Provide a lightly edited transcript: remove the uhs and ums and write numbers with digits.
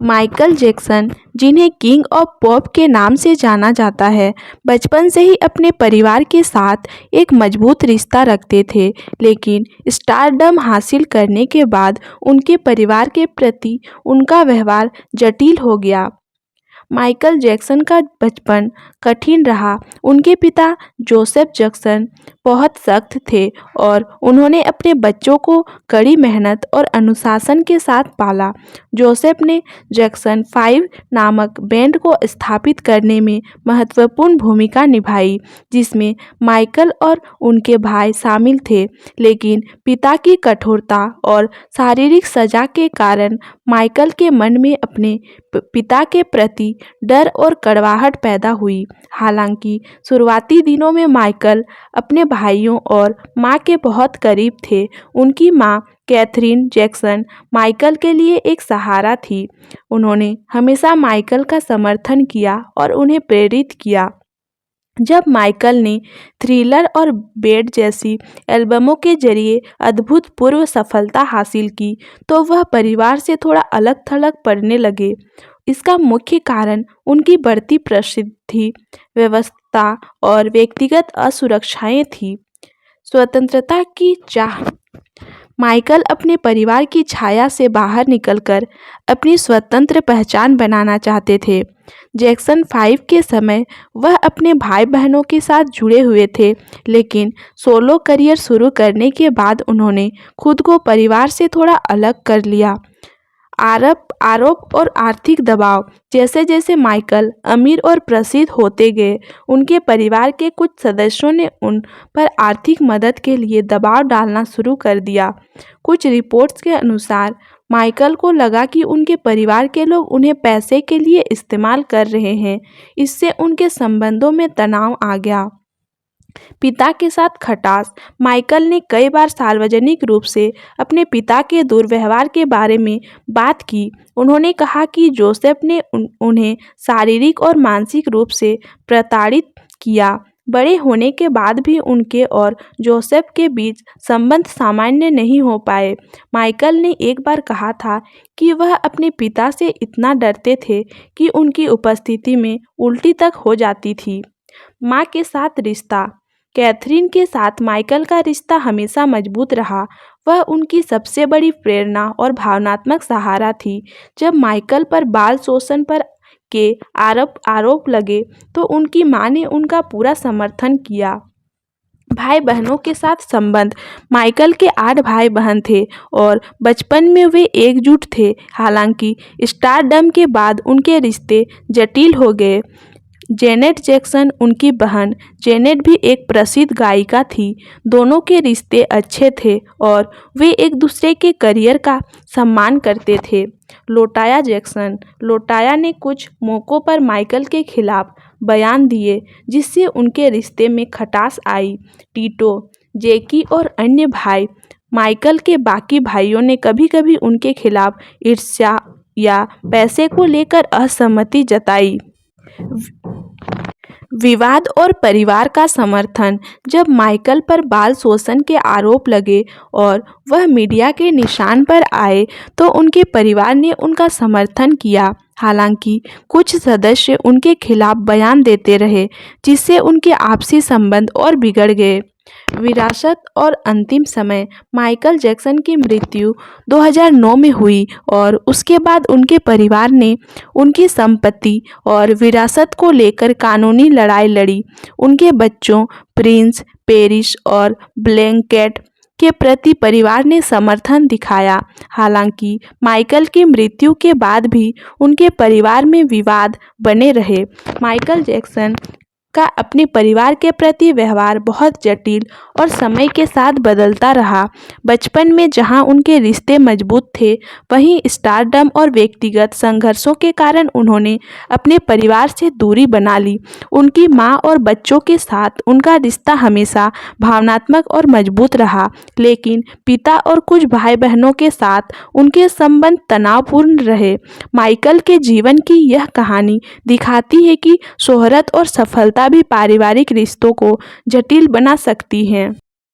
Michael Jackson, जिन्हें king of pop के नाम से जाना जाता है, बचपन से ही अपने परिवार के साथ एक मजबूत रिश्ता रखते थे। लेकिन स्टारडम हासिल करने के बाद उनके परिवार के प्रति उनका व्यवहार जटिल हो गया। माइकल जैक्सन का बचपन कठिन रहा। उनके पिता जोसेफ जैक्सन बहुत सख्त थे और उन्होंने अपने बच्चों को कड़ी मेहनत और अनुशासन के साथ पाला। जोसेफ ने जैक्सन 5 नामक बैंड को स्थापित करने में महत्वपूर्ण भूमिका निभाई, जिसमें माइकल और उनके भाई शामिल थे। लेकिन पिता की कठोरता और शारीरिक सजा के कारण माइकल के मन में अपने पिता के प्रति डर और कड़वाहट पैदा हुई। हालांकि शुरुआती दिनों में माइकल अपने भाइयों और मां के बहुत करीब थे। उनकी मां कैथरीन जैक्सन माइकल के लिए एक सहारा थी। उन्होंने हमेशा माइकल का समर्थन किया और उन्हें प्रेरित किया। जब माइकल ने थ्रिलर और बेड जैसी एल्बमों के जरिए अभूतपूर्व सफलता हासिल की, तो वह परिवार से थोड़ा अलग थलग पड़ने लगे। इसका मुख्य कारण उनकी बढ़ती प्रसिद्धि, व्यस्तता और व्यक्तिगत असुरक्षाएं थी। स्वतंत्रता की चाह। माइकल अपने परिवार की छाया से बाहर निकलकर अपनी स्वतंत्र पहचान बनाना चाहते थे। जैक्सन 5 के समय वह अपने भाई बहनों के साथ जुड़े हुए थे, लेकिन सोलो करियर शुरू करने के बाद उन्होंने खुद को परिवार से थोड़ा अलग कर लिया। आरोप और आर्थिक दबाव। जैसे जैसे माइकल अमीर और प्रसिद्ध होते गए, उनके परिवार के कुछ सदस्यों ने उन पर आर्थिक मदद के लिए दबाव डालना शुरू कर दिया। कुछ रिपोर्ट्स के अनुसार माइकल को लगा कि उनके परिवार के लोग उन्हें पैसे के लिए इस्तेमाल कर रहे हैं। इससे उनके संबंधों में तनाव आ गया। पिता के साथ खटास। माइकल ने कई बार सार्वजनिक रूप से अपने पिता के दुर्व्यवहार के बारे में बात की। उन्होंने कहा कि जोसेफ ने उन्हें शारीरिक और मानसिक रूप से प्रताड़ित किया। बड़े होने के बाद भी उनके और जोसेफ के बीच संबंध सामान्य नहीं हो पाए। माइकल ने एक बार कहा था कि वह अपने पिता से इतना डरते थे कि उनकी उपस्थिति में उल्टी तक हो जाती थी। मां के साथ रिश्ता। कैथरीन के साथ माइकल का रिश्ता हमेशा मजबूत रहा। वह उनकी सबसे बड़ी प्रेरणा और भावनात्मक सहारा थी। जब माइकल पर बाल शोषण के आरोप लगे, तो उनकी मां ने उनका पूरा समर्थन किया। भाई बहनों के साथ संबंध। माइकल के 8 भाई बहन थे और बचपन में वे एकजुट थे। हालांकि स्टारडम के बाद उनके रिश्ते जटिल हो गए। जेनेट जैक्सन, उनकी बहन जेनेट भी एक प्रसिद्ध गायिका थी। दोनों के रिश्ते अच्छे थे और वे एक दूसरे के करियर का सम्मान करते थे। लोटाया जैक्सन। लोटाया ने कुछ मौक़ों पर माइकल के खिलाफ बयान दिए, जिससे उनके रिश्ते में खटास आई। टीटो, जैकी और अन्य भाई। माइकल के बाकी भाइयों ने कभी-कभी उनके खिलाफ ईर्ष्या या पैसे को लेकर असहमति जताई। विवाद और परिवार का समर्थन। जब माइकल पर बाल शोषण के आरोप लगे और वह मीडिया के निशान पर आए, तो उनके परिवार ने उनका समर्थन किया। हालांकि कुछ सदस्य उनके खिलाफ बयान देते रहे, जिससे उनके आपसी संबंध और बिगड़ गए। विरासत और अंतिम समय। माइकल जैक्सन की मृत्यु 2009 में हुई और उसके बाद उनके परिवार ने उनकी संपत्ति और विरासत को लेकर कानूनी लड़ाई लड़ी। उनके बच्चों प्रिंस, पेरिस और ब्लैंकेट के प्रति परिवार ने समर्थन दिखाया। हालांकि माइकल की मृत्यु के बाद भी उनके परिवार में विवाद बने रहे। माइकल जैक्सन का अपने परिवार के प्रति व्यवहार बहुत जटिल और समय के साथ बदलता रहा। बचपन में जहां उनके रिश्ते मजबूत थे, वहीं स्टारडम और व्यक्तिगत संघर्षों के कारण उन्होंने अपने परिवार से दूरी बना ली। उनकी मां और बच्चों के साथ उनका रिश्ता हमेशा भावनात्मक और मजबूत रहा, लेकिन पिता और कुछ भाई बहनों के साथ उनके संबंध तनावपूर्ण रहे। माइकल के जीवन की यह कहानी दिखाती है कि शोहरत और सफलता भी पारिवारिक रिश्तों को जटिल बना सकती हैं।